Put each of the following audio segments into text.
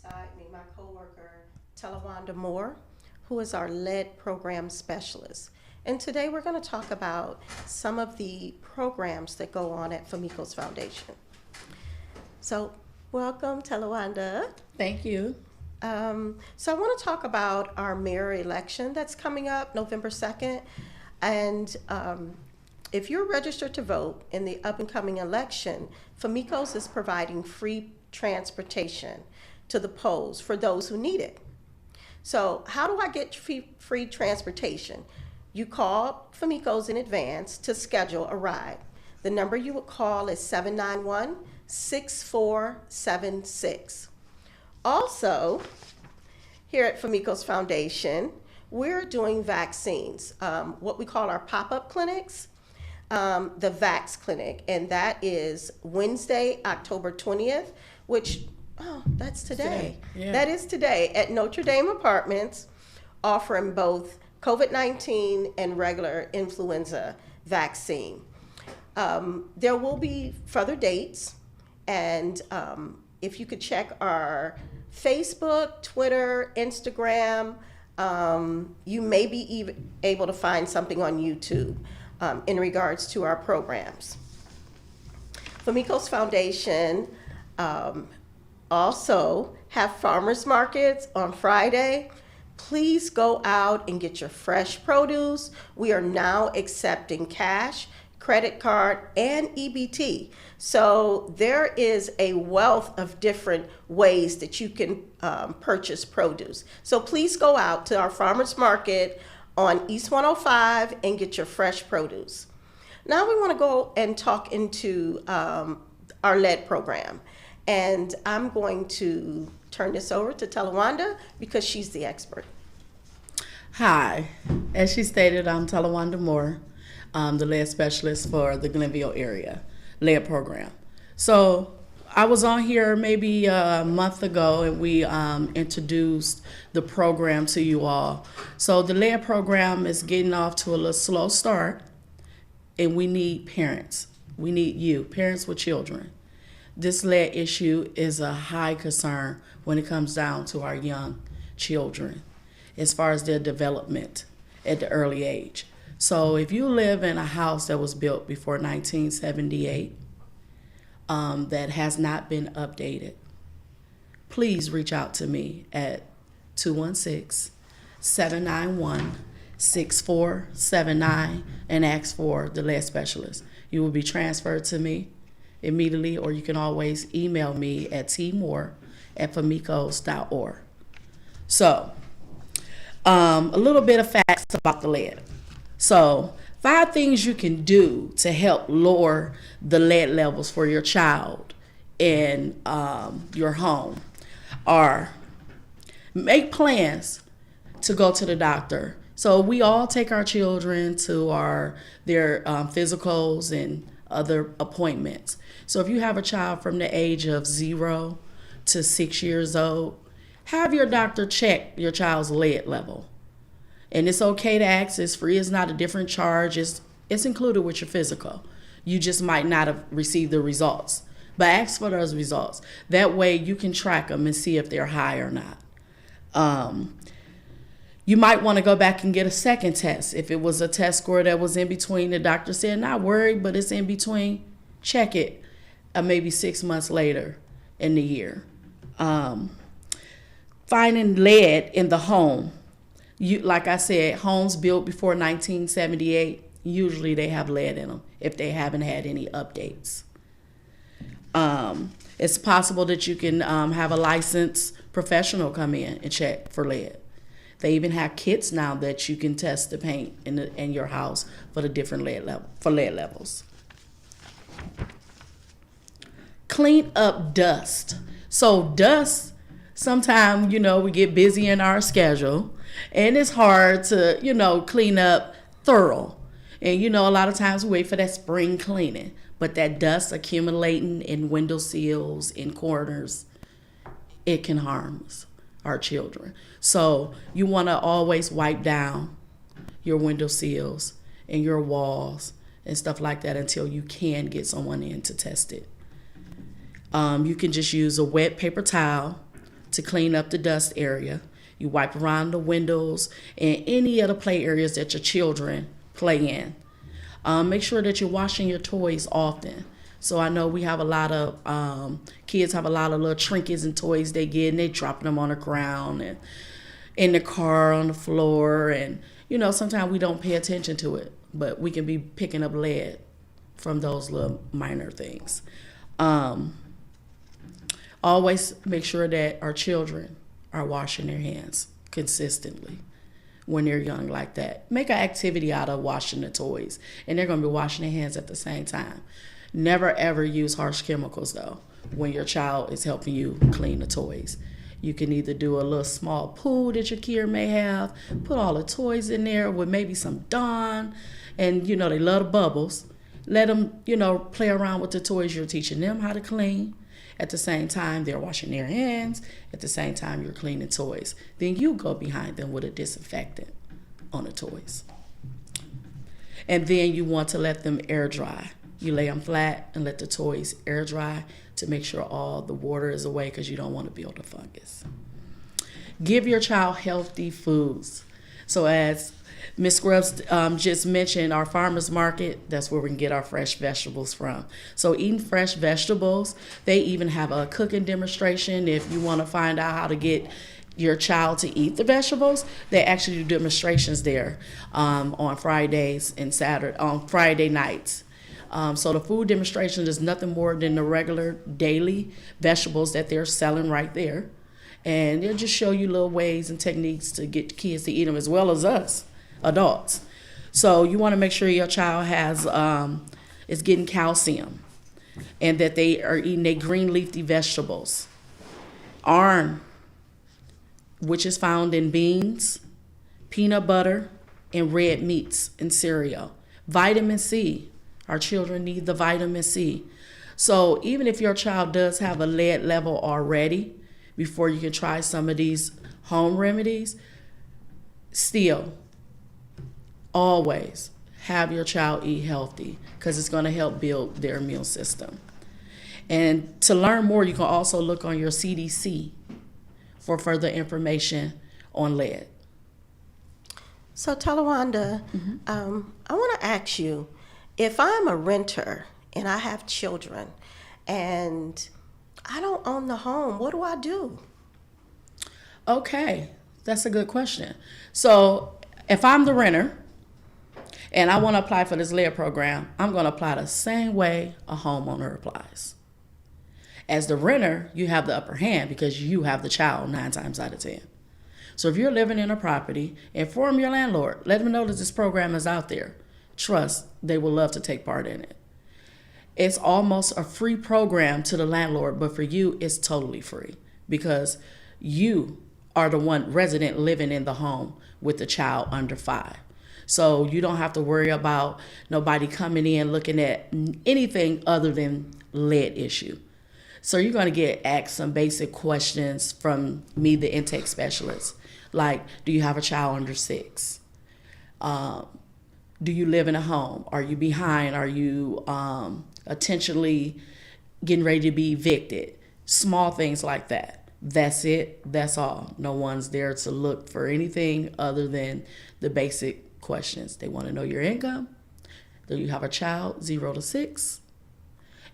beside me my coworker, Telawanda Moore, who is our lead program specialist. And today we're going to talk about some of the programs that go on at Famicos Foundation. So, welcome, Telawanda. Thank you. So I want to talk about our mayor election that's coming up November 2nd. And if you're registered to vote in the up and coming election, Famicos is providing free transportation to the polls for those who need it. So how do I get free transportation? You call Famicos in advance to schedule a ride. The number you would call is 791-6476. Also, here at Famicos Foundation, we're doing vaccines, what we call our pop-up clinics, the Vax Clinic, and that is Wednesday, October 20th, which, that's today. Yeah. That is today at Notre Dame Apartments, offering both COVID-19 and regular influenza vaccine. There will be further dates, and if you could check our Facebook, Twitter, Instagram, you may be even able to find something on YouTube in regards to our programs. Famicos Foundation also have farmers markets on Friday. Please go out and get your fresh produce. We are now accepting cash, credit card, and EBT. So there is a wealth of different ways that you can purchase produce. So please go out to our farmers market on East 105 and get your fresh produce. Now we want to go and talk into our lead program. And I'm going to turn this over to Telawanda because she's the expert. Hi. As she stated, I'm Telawanda Moore, the lead specialist for the Glenville area lead program. So I was on here maybe a month ago, and we introduced the program to you all. So the lead program is getting off to a little slow start, and we need parents. We need you, parents with children. This lead issue is a high concern when it comes down to our young children as far as their development at the early age. So if you live in a house that was built before 1978 that has not been updated, please reach out to me at 216-791-6479 and ask for the lead specialist. You will be transferred to me immediately, or you can always email me at tmore@famicos.org. So, a little bit of facts about the lead. So, 5 things you can do to help lower the lead levels for your child in your home are: make plans to go to the doctor. So we all take our children to their physicals and other appointments. So if you have a child from the age of 0 to 6 years old, have your doctor check your child's lead level. And it's okay to ask. It's free. It's not a different charge. It's included with your physical. You just might not have received the results. But ask for those results. That way you can track them and see if they're high or not. You might want to go back and get a second test. If it was a test score that was in between, the doctor said, not worried, but it's in between, check it maybe 6 months later in the year. Finding lead in the home. Like I said, homes built before 1978, usually they have lead in them if they haven't had any updates. It's possible that you can have a licensed professional come in and check for lead. They even have kits now that you can test the paint in your house for the different lead levels. Clean up dust. So dust, sometimes, we get busy in our schedule, and it's hard to, clean up thorough. And, a lot of times we wait for that spring cleaning, but that dust accumulating in window sills, in corners, it can harm our children. So you want to always wipe down your window sills and your walls and stuff like that until you can get someone in to test it. You can just use a wet paper towel to clean up the dust area. You wipe around the windows and any other play areas that your children play in. Make sure that you're washing your toys often. So I know we have a lot of kids have a lot of little trinkets and toys they get, and they dropping them on the ground and in the car, on the floor, and sometimes we don't pay attention to it, but we can be picking up lead from those little minor things. Always make sure that our children are washing their hands consistently when they're young like that. Make an activity out of washing the toys, and they're going to be washing their hands at the same time. Never ever use harsh chemicals though when your child is helping you clean the toys. You can either do a little small pool that your kid may have, put all the toys in there with maybe some Dawn, and they love the bubbles. Let them, play around with the toys. You're teaching them how to clean. At the same time, they're washing their hands. At the same time, you're cleaning toys. Then you go behind them with a disinfectant on the toys. And then you want to let them air dry. You lay them flat and let the toys air dry to make sure all the water is away, because you don't want to build a fungus. Give your child healthy foods. So as Ms. Scruggs just mentioned, our farmers market, that's where we can get our fresh vegetables from. So eating fresh vegetables, they even have a cooking demonstration. If you want to find out how to get your child to eat the vegetables, they actually do demonstrations there on Fridays and on Friday nights. So the food demonstration is nothing more than the regular daily vegetables that they're selling right there. And they'll just show you little ways and techniques to get the kids to eat them, as well as us adults. So you want to make sure your child is getting calcium, and that they are eating their green leafy vegetables. Iron, which is found in beans, peanut butter, and red meats and cereal. Vitamin C. Our children need the vitamin C. So even if your child does have a lead level already, before you can try some of these home remedies, still, always have your child eat healthy, because it's going to help build their immune system. And to learn more, you can also look on your CDC for further information on lead. So Talawanda, I want to ask you, if I'm a renter and I have children and I don't own the home, what do I do? Okay, that's a good question. So if I'm the renter and I want to apply for this lead program, I'm going to apply the same way a homeowner applies. As the renter, you have the upper hand because you have the child 9 times out of 10. So if you're living in a property, inform your landlord. Let them know that this program is out there. Trust, they will love to take part in it. It's almost a free program to the landlord, but for you, it's totally free, because you are the one resident living in the home with the child under 5. So you don't have to worry about nobody coming in looking at anything other than lead issue. So you're going to get asked some basic questions from me, the intake specialist, like, do you have a child under 6? Do you live in a home? Are you behind? Are you intentionally getting ready to be evicted? Small things like that. That's it. That's all. No one's there to look for anything other than the basic questions. They want to know your income. Do you have a child 0 to 6?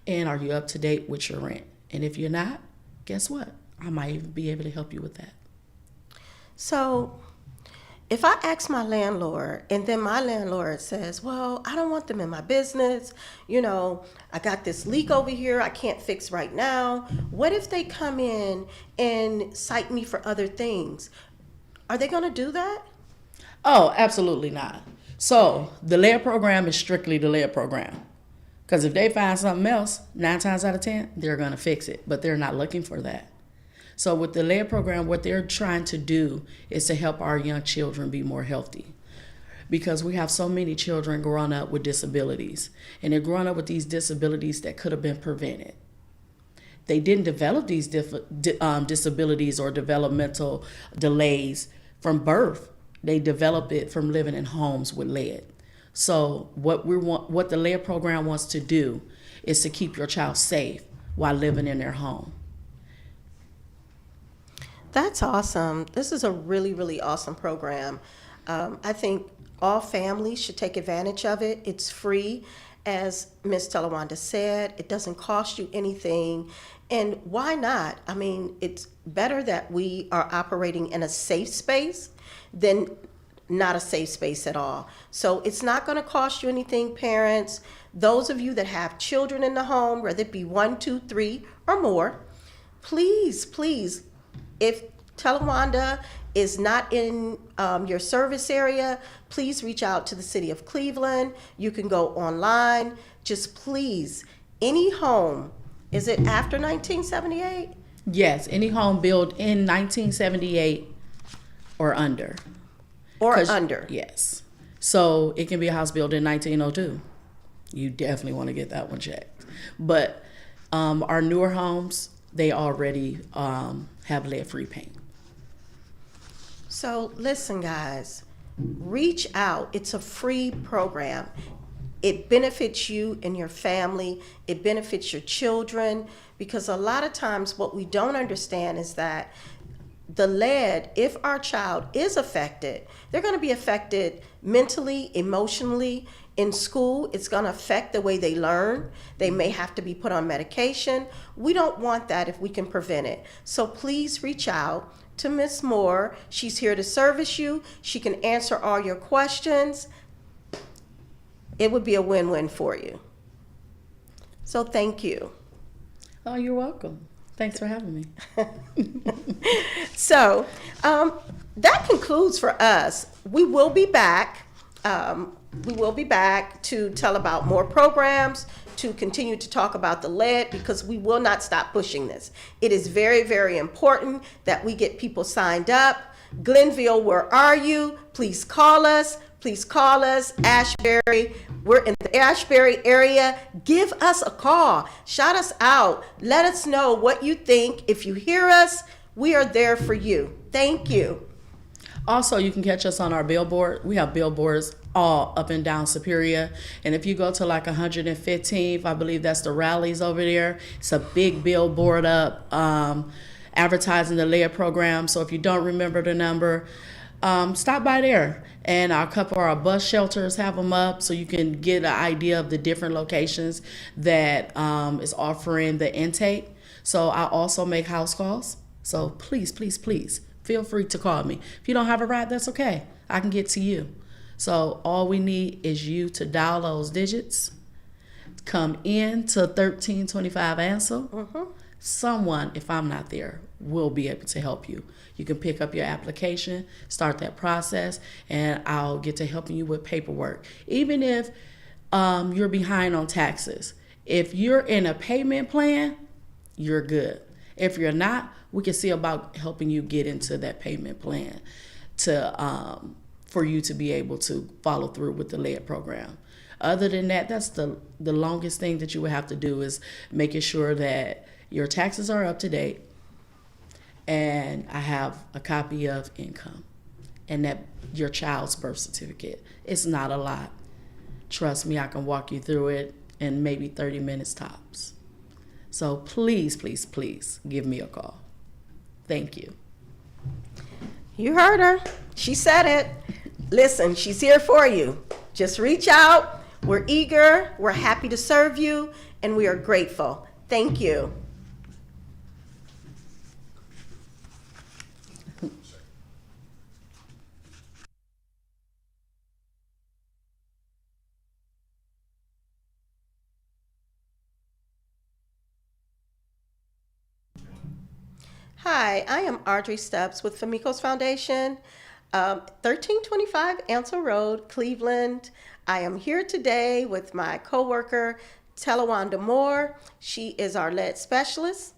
And are you up to date with your rent? And if you're not, guess what? I might even be able to help you with that. So if I ask my landlord and then my landlord says, well, I don't want them in my business, I got this leak over here I can't fix right now. What if they come in and cite me for other things? Are they going to do that? Oh, absolutely not. So the lead program is strictly the lead program. Because if they find something else, 9 times out of 10, they're going to fix it. But they're not looking for that. So with the lead program, what they're trying to do is to help our young children be more healthy. Because we have so many children growing up with disabilities. And they're growing up with these disabilities that could have been prevented. They didn't develop these disabilities or developmental delays from birth. They developed it from living in homes with lead. So what the lead program wants to do is to keep your child safe while living in their home. That's awesome. This is a really, really awesome program. I think all families should take advantage of it. It's free. As Ms. Talawanda said, it doesn't cost you anything. And why not? I mean, it's better that we are operating in a safe space than not a safe space at all. So it's not going to cost you anything, parents. Those of you that have children in the home, whether it be one, two, three, or more, please, please, if Talawanda is not in your service area, please reach out to the city of Cleveland. You can go online. Just please, any home, is it after 1978? Yes, any home built in 1978 or under. Or under. Yes. So it can be a house built in 1902. You definitely want to get that one checked. But our newer homes, they already have lead-free paint. So listen, guys, reach out. It's a free program. It benefits you and your family. It benefits your children, because a lot of times what we don't understand is that the lead, if our child is affected, they're going to be affected mentally, emotionally. In school, it's going to affect the way they learn. They may have to be put on medication. We don't want that if we can prevent it. So please reach out to Miss Moore. She's here to service you. She can answer all your questions. It would be a win-win for you. So thank you. Oh, you're welcome. Thanks for having me. So that concludes for us. We will be back. To tell about more programs, to continue to talk about the lead, because we will not stop pushing this. It is very, very important that we get people signed up. Glenville, where are you? Please call us. Please call us. Ashbury, we're in the Ashbury area. Give us a call. Shout us out. Let us know what you think. If you hear us, we are there for you. Thank you. Also, you can catch us on our billboard. We have billboards all up and down Superior. And if you go to like 115th, I believe that's the rallies over there. It's a big billboard up advertising the lead program. So if you don't remember the number, stop by there. And a couple of our bus shelters have them up, so you can get an idea of the different locations that is offering the intake. So I also make house calls. So please, please, please, feel free to call me. If you don't have a ride, that's okay. I can get to you. So all we need is you to dial those digits, come in to 1325 Ansel. Someone, if I'm not there, will be able to help you. You can pick up your application, start that process, and I'll get to helping you with paperwork. Even if you're behind on taxes, if you're in a payment plan, you're good. If you're not, we can see about helping you get into that payment plan to for you to be able to follow through with the lead program. Other than that, that's the longest thing that you would have to do, is making sure that your taxes are up to date, and I have a copy of income, and that your child's birth certificate. It's not a lot. Trust me, I can walk you through it in maybe 30 minutes tops. So please, please, please give me a call. Thank you. You heard her. She said it. Listen, she's here for you. Just reach out. We're eager. We're happy to serve you, and we are grateful. Thank you. Hi, I am Audrey Stubbs with Famicos Foundation, 1325 Ansel Road, Cleveland. I am here today with my coworker, Talawanda Moore. She is our lead specialist.